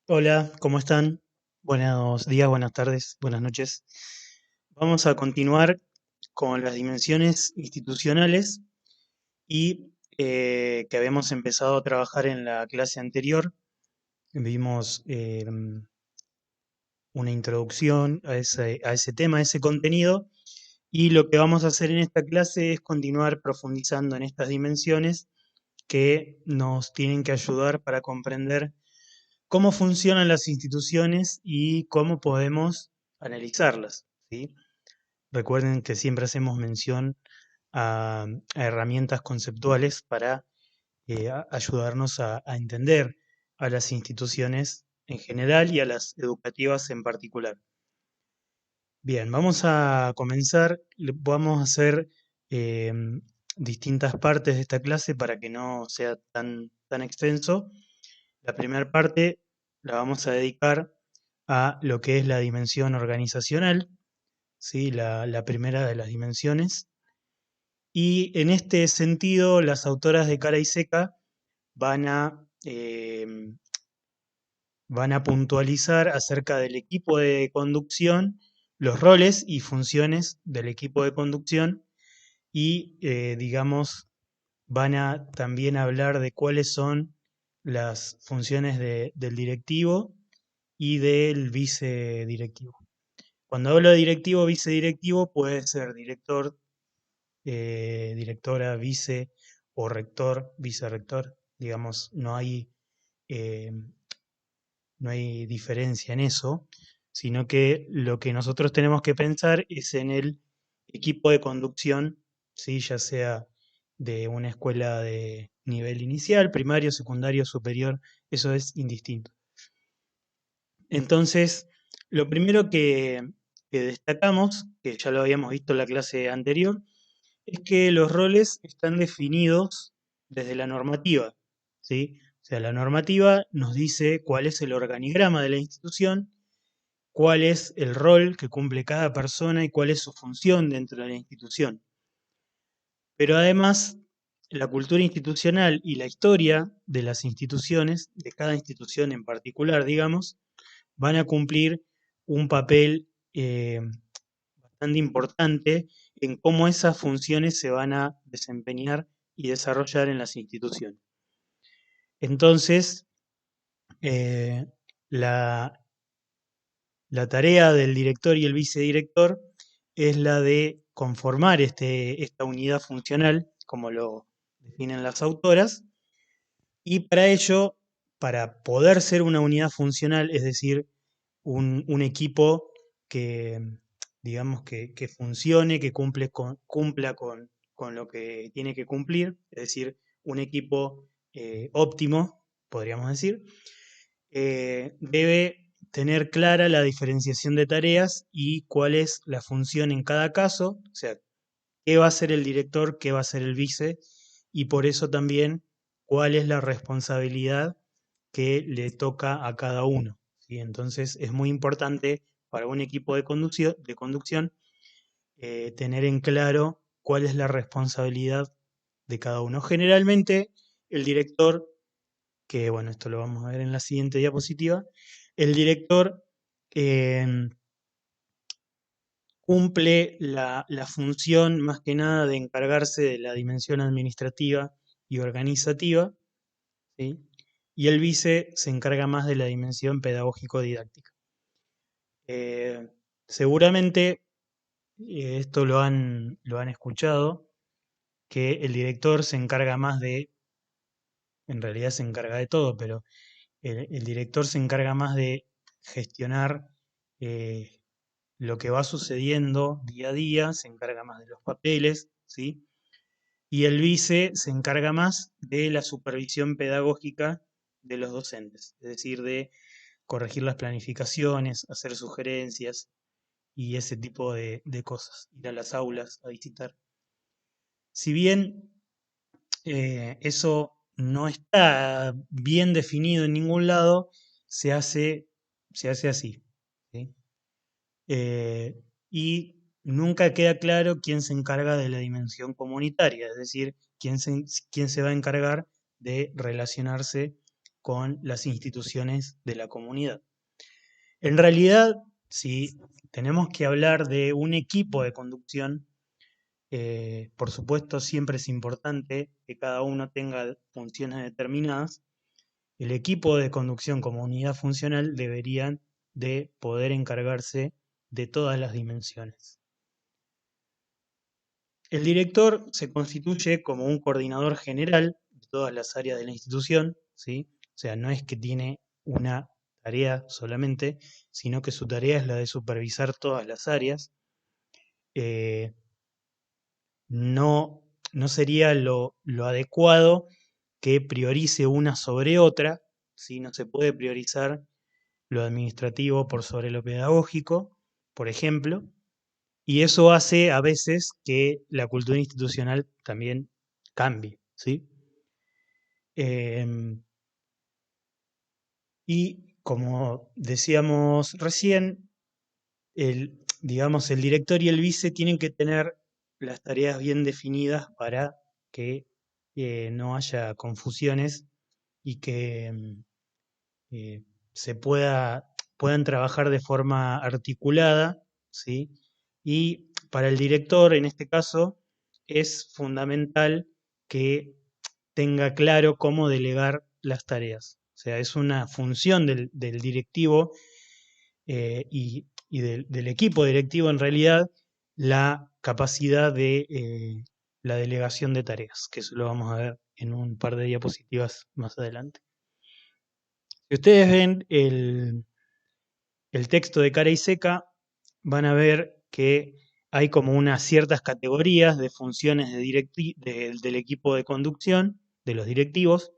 Hola, ¿cómo están? Buenos días, buenas tardes, buenas noches. Vamos a continuar con las dimensiones institucionales y que habíamos empezado a trabajar en la clase anterior. Vimos una introducción a ese tema, a ese contenido, y lo que vamos a hacer en esta clase es continuar profundizando en estas dimensiones que nos tienen que ayudar para comprender cómo funcionan las instituciones y cómo podemos analizarlas, ¿sí? Recuerden que siempre hacemos mención a herramientas conceptuales para ayudarnos a entender a las instituciones en general y a las educativas en particular. Bien, vamos a comenzar. Vamos a hacer distintas partes de esta clase para que no sea tan extenso. La primera parte la vamos a dedicar a lo que es la dimensión organizacional, ¿sí? La primera de las dimensiones. Y en este sentido, las autoras de Cara y Seca van a, van a puntualizar acerca del equipo de conducción, los roles y funciones del equipo de conducción y, digamos, van a también hablar de cuáles son las funciones del directivo y del vicedirectivo. Cuando hablo de directivo o vicedirectivo, puede ser director, directora, vice o rector, vicerrector. Digamos, eh, no hay diferencia en eso, sino que lo que nosotros tenemos que pensar es en el equipo de conducción, ¿sí? Ya sea de una escuela de nivel inicial, primario, secundario, superior, eso es indistinto. Entonces, lo primero que destacamos, que ya lo habíamos visto en la clase anterior, es que los roles están definidos desde la normativa, ¿sí? O sea, la normativa nos dice cuál es el organigrama de la institución, cuál es el rol que cumple cada persona y cuál es su función dentro de la institución. Pero además, la cultura institucional y la historia de las instituciones, de cada institución en particular, digamos, van a cumplir un papel bastante importante en cómo esas funciones se van a desempeñar y desarrollar en las instituciones. Entonces, eh, la, la tarea del director y el vicedirector es la de conformar esta unidad funcional, como lo definen las autoras, y para ello, para poder ser una unidad funcional, es decir, un equipo que, digamos, que funcione, que cumpla con lo que tiene que cumplir, es decir, un equipo óptimo, podríamos decir, debe tener clara la diferenciación de tareas y cuál es la función en cada caso, o sea, qué va a ser el director, qué va a ser el vice, y por eso también cuál es la responsabilidad que le toca a cada uno, ¿sí? Entonces es muy importante para un equipo de conducción tener en claro cuál es la responsabilidad de cada uno. Generalmente el director, que bueno, esto lo vamos a ver en la siguiente diapositiva, el director eh, cumple la función más que nada de encargarse de la dimensión administrativa y organizativa, ¿sí? Y el vice se encarga más de la dimensión pedagógico-didáctica. Eh, Seguramente esto lo han escuchado, que el director se encarga más en realidad se encarga de todo, pero el director se encarga más de gestionar eh, lo que va sucediendo día a día, se encarga más de los papeles, ¿sí? Y el vice se encarga más de la supervisión pedagógica de los docentes, es decir, de corregir las planificaciones, hacer sugerencias y ese tipo de cosas, ir a las aulas a visitar. Si bien eso no está bien definido en ningún lado, se hace, se hace así, ¿sí? Eh, y nunca queda claro quién se encarga de la dimensión comunitaria, es decir, quién se va a encargar de relacionarse con las instituciones de la comunidad. En realidad, si tenemos que hablar de un equipo de conducción, por supuesto siempre es importante que cada uno tenga funciones determinadas. El equipo de conducción como unidad funcional deberían de poder encargarse de todas las dimensiones. El director se constituye como un coordinador general de todas las áreas de la institución, ¿sí? O sea, no es que tiene una tarea solamente, sino que su tarea es la de supervisar todas las áreas. Eh, no, no sería lo adecuado que priorice una sobre otra, ¿sí? No se puede priorizar lo administrativo por sobre lo pedagógico, por ejemplo, y eso hace a veces que la cultura institucional también cambie, ¿sí? Em, y como decíamos recién, digamos, el director y el vice tienen que tener las tareas bien definidas para que no haya confusiones y que eh, se puedan trabajar de forma articulada, ¿sí? Y para el director, en este caso, es fundamental que tenga claro cómo delegar las tareas. O sea, es una función del directivo y del equipo directivo en realidad la capacidad de la delegación de tareas, que eso lo vamos a ver en un par de diapositivas más adelante. Si ustedes ven el texto de cara y seca, van a ver que hay como unas ciertas categorías de funciones del equipo de conducción, de los directivos.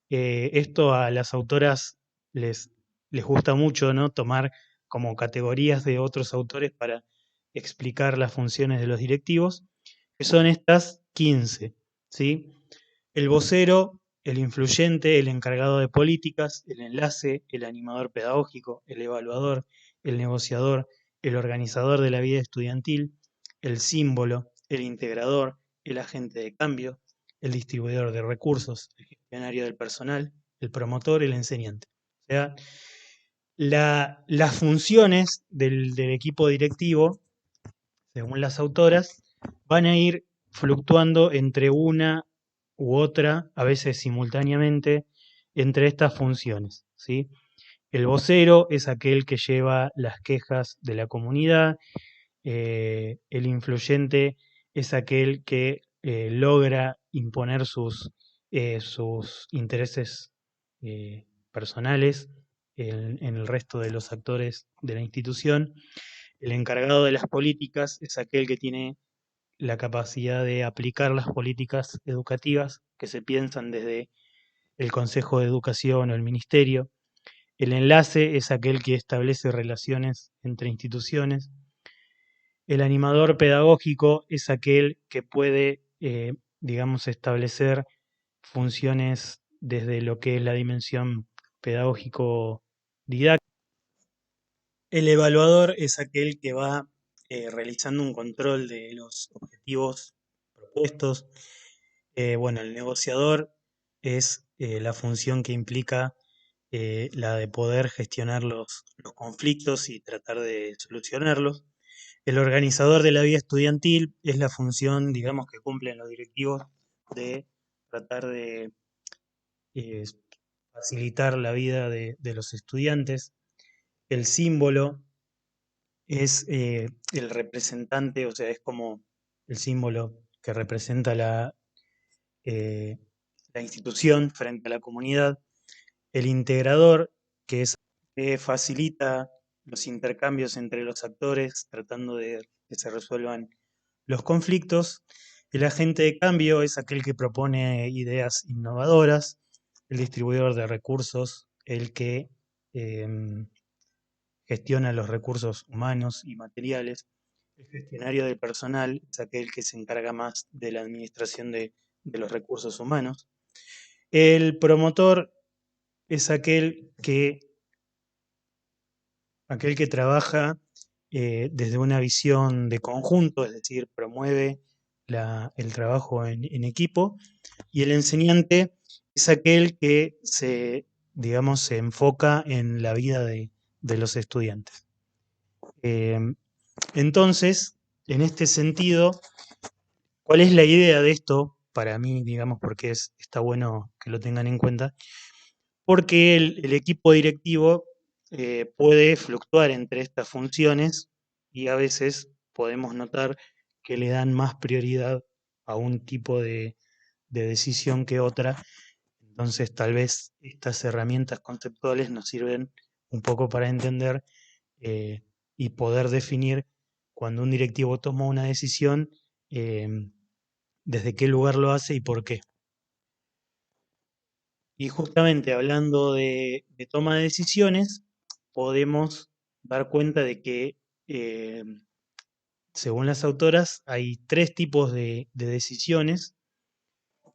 Esto a las autoras les gusta mucho, ¿no? Tomar como categorías de otros autores para explicar las funciones de los directivos, que son estas 15, ¿sí? El vocero, el influyente, el encargado de políticas, el enlace, el animador pedagógico, el evaluador, el negociador, el organizador de la vida estudiantil, el símbolo, el integrador, el agente de cambio, el distribuidor de recursos, el gestionario del personal, el promotor, el enseñante. O sea, las funciones del equipo directivo, según las autoras, van a ir fluctuando entre una u otra, a veces simultáneamente, entre estas funciones, ¿sí? El vocero es aquel que lleva las quejas de la comunidad, el influyente es aquel que logra imponer sus intereses personales en el resto de los actores de la institución. El encargado de las políticas es aquel que tiene la capacidad de aplicar las políticas educativas que se piensan desde el Consejo de Educación o el Ministerio. El enlace es aquel que establece relaciones entre instituciones. El animador pedagógico es aquel que puede, digamos, establecer funciones desde lo que es la dimensión pedagógico-didáctica. El evaluador es aquel que va realizando un control de los objetivos propuestos. Bueno, el negociador es la función que implica la de poder gestionar los conflictos y tratar de solucionarlos. El organizador de la vida estudiantil es la función, digamos, que cumplen los directivos de tratar de eh, facilitar la vida de los estudiantes. El símbolo es el representante, o sea, es como el símbolo que representa eh, la institución frente a la comunidad. El integrador, que es que facilita los intercambios entre los actores, tratando de que se resuelvan los conflictos. El agente de cambio es aquel que propone ideas innovadoras. El distribuidor de recursos, el que em, gestiona los recursos humanos y materiales. El gestionario del personal es aquel que se encarga más de la administración de los recursos humanos. El promotor es aquel que trabaja desde una visión de conjunto, es decir, promueve el trabajo en equipo. Y el enseñante es aquel que se digamos, se enfoca en la vida de los estudiantes. Entonces, en este sentido, ¿cuál es la idea de esto? Para mí, digamos, porque está bueno que lo tengan en cuenta, porque el equipo directivo puede fluctuar entre estas funciones y a veces podemos notar que le dan más prioridad a un tipo de decisión que otra. Entonces, tal vez estas herramientas conceptuales nos sirven un poco para entender eh, y poder definir cuando un directivo toma una decisión, eh, desde qué lugar lo hace y por qué. Y justamente hablando de toma de decisiones, podemos dar cuenta de que, eh, según las autoras, hay tres tipos de decisiones,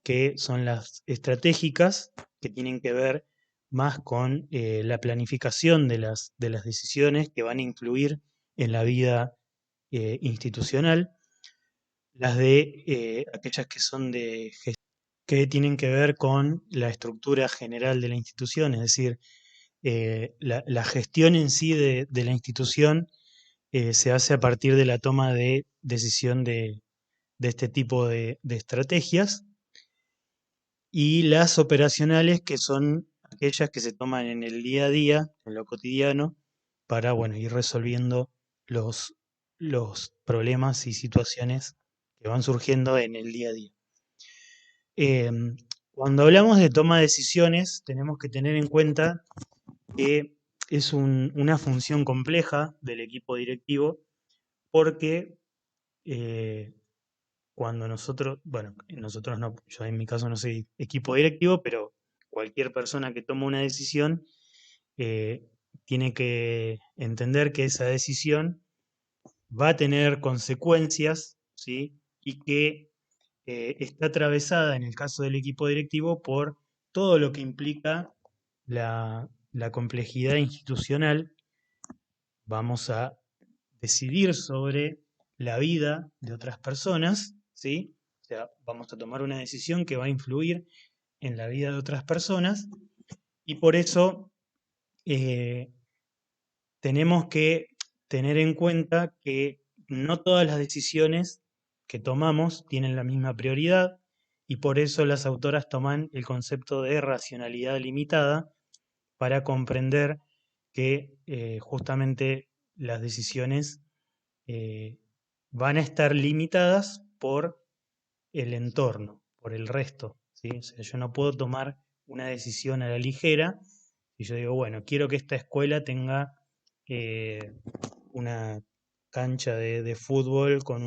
que son las estratégicas, que tienen que ver más con la planificación de las decisiones que van a influir en la vida institucional, las de aquellas que son de que tienen que ver con la estructura general de la institución, es decir, la gestión en sí de la institución se hace a partir de la toma de decisión de este tipo de estrategias, y las operacionales, que son aquellas que se toman en el día a día, en lo cotidiano, para bueno, ir resolviendo los problemas y situaciones que van surgiendo en el día a día. Cuando hablamos de toma de decisiones, tenemos que tener en cuenta que es una función compleja del equipo directivo, porque eh, cuando nosotros no, yo en mi caso no soy equipo directivo, pero cualquier persona que toma una decisión eh, tiene que entender que esa decisión va a tener consecuencias, ¿sí? Y que está atravesada, en el caso del equipo directivo, por todo lo que implica la complejidad institucional. Vamos a decidir sobre la vida de otras personas, ¿sí? O sea, vamos a tomar una decisión que va a influir en la vida de otras personas, y por eso eh, tenemos que tener en cuenta que no todas las decisiones que tomamos tienen la misma prioridad, y por eso las autoras toman el concepto de racionalidad limitada para comprender que justamente las decisiones eh, van a estar limitadas por el entorno, por el resto, ¿sí? O sea, yo no puedo tomar una decisión a la ligera y yo digo, bueno, quiero que esta escuela tenga eh, una cancha de fútbol con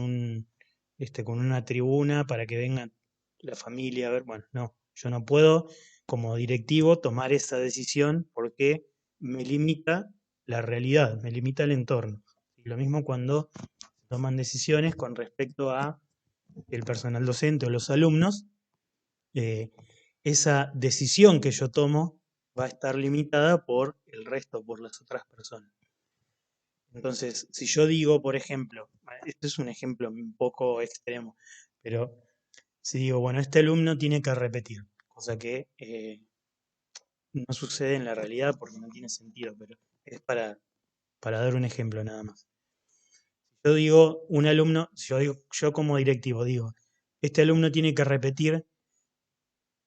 una tribuna para que venga la familia a ver. Bueno, no, yo no puedo como directivo tomar esa decisión porque me limita la realidad, me limita el entorno. Y lo mismo cuando toman decisiones con respecto a el personal docente o los alumnos, eh, esa decisión que yo tomo va a estar limitada por el resto, por las otras personas. Entonces, si yo digo, por ejemplo, este es un ejemplo un poco extremo, pero si digo, bueno, este alumno tiene que repetir, cosa que no sucede en la realidad porque no tiene sentido, pero es para dar un ejemplo nada más. Yo digo, un alumno, yo como directivo digo, este alumno tiene que repetir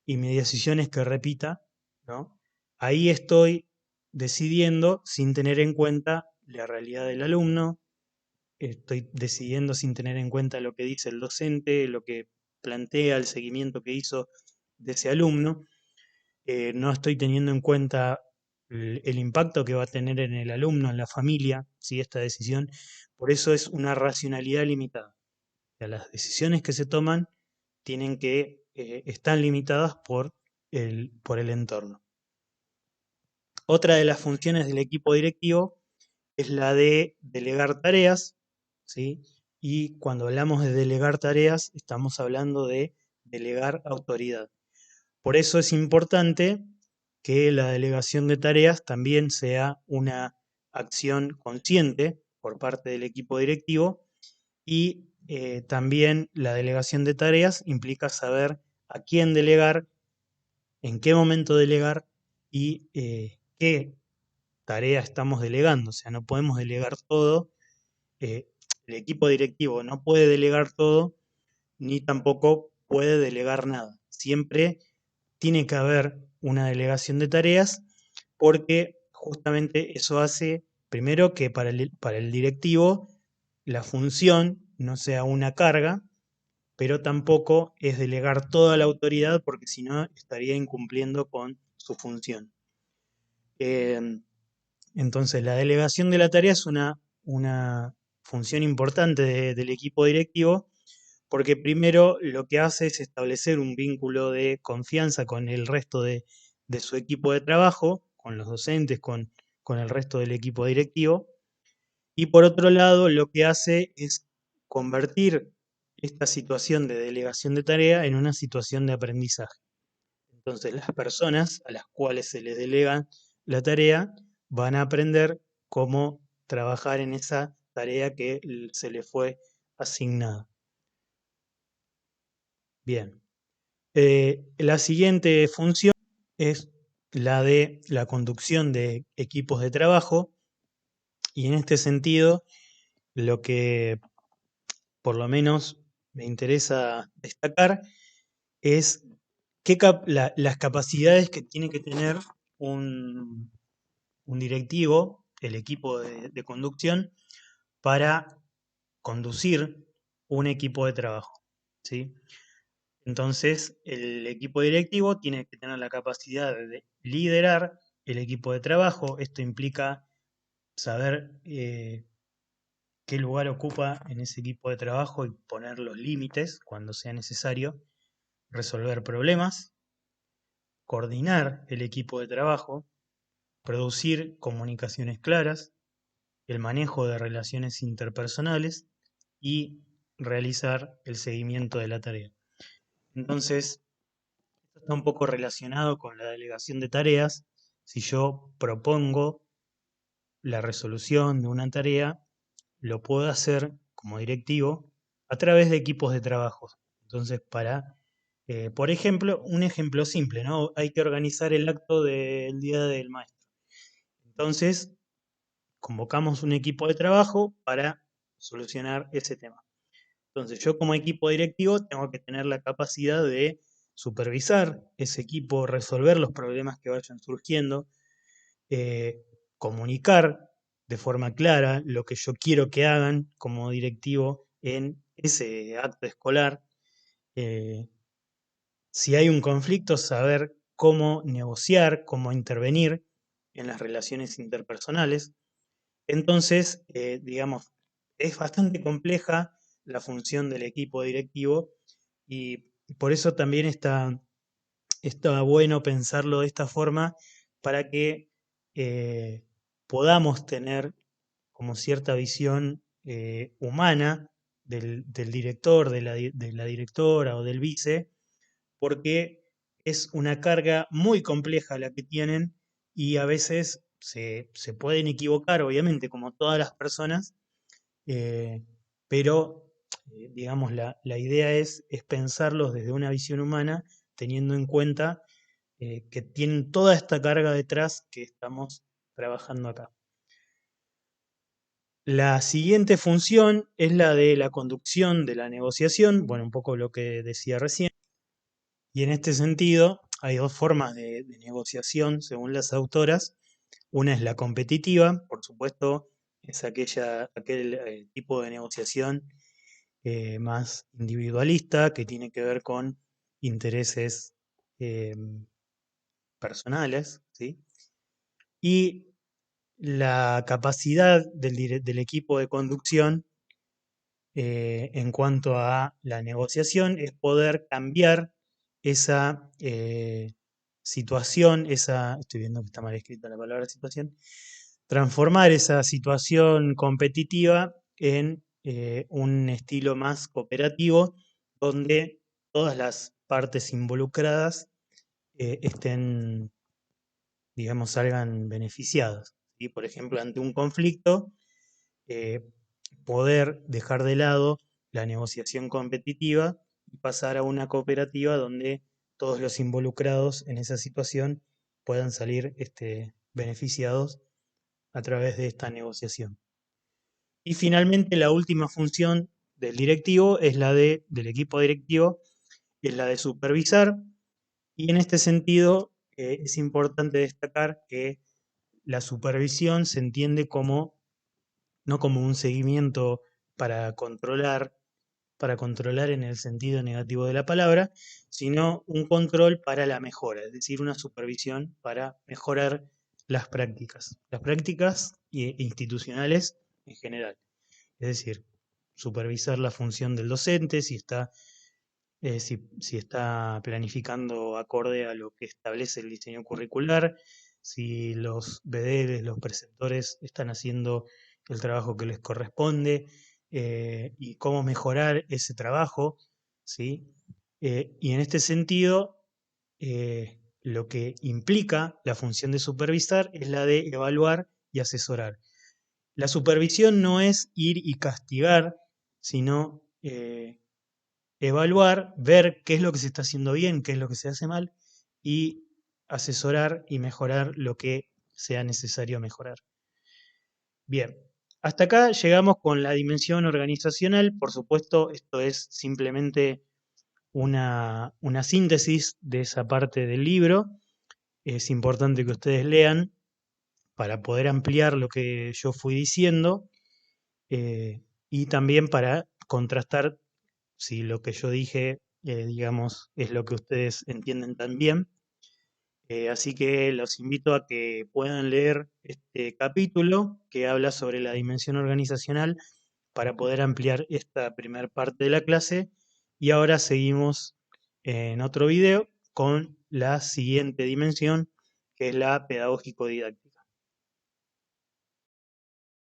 y mi decisión es que repita, ¿no? Ahí estoy decidiendo sin tener en cuenta la realidad del alumno, estoy decidiendo sin tener en cuenta lo que dice el docente, lo que plantea, el seguimiento que hizo de ese alumno. No estoy teniendo en cuenta el impacto que va a tener en el alumno, en la familia, ¿sí? Esta decisión. Por eso es una racionalidad limitada. O sea, las decisiones que se toman están limitadas por el entorno. Otra de las funciones del equipo directivo es la de delegar tareas, ¿sí? Y cuando hablamos de delegar tareas, estamos hablando de delegar autoridad. Por eso es importante que la delegación de tareas también sea una acción consciente por parte del equipo directivo, y también la delegación de tareas implica saber a quién delegar, en qué momento delegar y qué tarea estamos delegando. O sea, no podemos delegar todo. El equipo directivo no puede delegar todo, ni tampoco puede delegar nada. Siempre tiene que haber una delegación de tareas porque justamente eso hace, primero, que para el directivo la función no sea una carga, pero tampoco es delegar toda la autoridad porque si no estaría incumpliendo con su función. Eh, entonces, la delegación de la tarea es una función importante del equipo directivo porque primero lo que hace es establecer un vínculo de confianza con el resto de su equipo de trabajo, con los docentes, con el resto del equipo directivo. Y por otro lado, lo que hace es convertir esta situación de delegación de tarea en una situación de aprendizaje. Entonces, las personas a las cuales se les delega la tarea van a aprender cómo trabajar en esa tarea que se les fue asignada. Bien. La siguiente función es la de la conducción de equipos de trabajo y en este sentido lo que por lo menos me interesa destacar es las capacidades que tiene que tener un, un directivo, el equipo de conducción, para conducir un equipo de trabajo, ¿sí? Entonces, el equipo directivo tiene que tener la capacidad de liderar el equipo de trabajo. Esto implica saber qué lugar ocupa en ese equipo de trabajo y poner los límites cuando sea necesario, resolver problemas, coordinar el equipo de trabajo, producir comunicaciones claras, el manejo de relaciones interpersonales y realizar el seguimiento de la tarea. Entonces, esto está un poco relacionado con la delegación de tareas. Si yo propongo la resolución de una tarea, lo puedo hacer como directivo a través de equipos de trabajo. Entonces, por ejemplo, un ejemplo simple, ¿no? Hay que organizar el acto del Día del Maestro. Entonces, convocamos un equipo de trabajo para solucionar ese tema. Entonces, yo como equipo directivo tengo que tener la capacidad de supervisar ese equipo, resolver los problemas que vayan surgiendo, eh, comunicar de forma clara lo que yo quiero que hagan como directivo en ese acto escolar. eh, si hay un conflicto, saber cómo negociar, cómo intervenir en las relaciones interpersonales. Entonces, digamos, es bastante compleja la función del equipo directivo y por eso también está bueno pensarlo de esta forma para que podamos tener como cierta visión humana del director, de la directora o del vice, porque es una carga muy compleja la que tienen y a veces se pueden equivocar, obviamente, como todas las personas, eh, pero, digamos, la idea es pensarlos desde una visión humana, teniendo en cuenta que tienen toda esta carga detrás que estamos trabajando acá. La siguiente función es la de la conducción de la negociación, bueno, un poco lo que decía recién, y en este sentido hay dos formas de negociación según las autoras. Una es la competitiva, por supuesto, es aquel tipo de negociación más individualista que tiene que ver con intereses eh, personales, ¿sí? Y la capacidad del equipo de conducción en cuanto a la negociación es poder cambiar esa situación, estoy viendo que está mal escrita la palabra situación, transformar esa situación competitiva en un estilo más cooperativo donde todas las partes involucradas estén, digamos, salgan beneficiadas. ¿Sí? Por ejemplo, ante un conflicto, eh, poder dejar de lado la negociación competitiva y pasar a una cooperativa donde todos los involucrados en esa situación puedan salir beneficiados a través de esta negociación. Y finalmente la última función del directivo es del equipo directivo, es la de supervisar, y en este sentido es importante destacar que la supervisión se entiende como no como un seguimiento para controlar en el sentido negativo de la palabra, sino un control para la mejora, es decir, una supervisión para mejorar las prácticas institucionales en general. Es decir, supervisar la función del docente, si está planificando acorde a lo que establece el diseño curricular, si los BDs, los preceptores, están haciendo el trabajo que les corresponde, y cómo mejorar ese trabajo, ¿sí? Y en este sentido, lo que implica la función de supervisar es la de evaluar y asesorar. La supervisión no es ir y castigar, sino evaluar, ver qué es lo que se está haciendo bien, qué es lo que se hace mal, y asesorar y mejorar lo que sea necesario mejorar. Bien, hasta acá llegamos con la dimensión organizacional. Por supuesto, esto es simplemente una síntesis de esa parte del libro. Es importante que ustedes lean para poder ampliar lo que yo fui diciendo, y también para contrastar si lo que yo dije, digamos, es lo que ustedes entienden también. Así que los invito a que puedan leer este capítulo que habla sobre la dimensión organizacional para poder ampliar esta primera parte de la clase. Y ahora seguimos en otro video con la siguiente dimensión, que es la pedagógico-didáctica.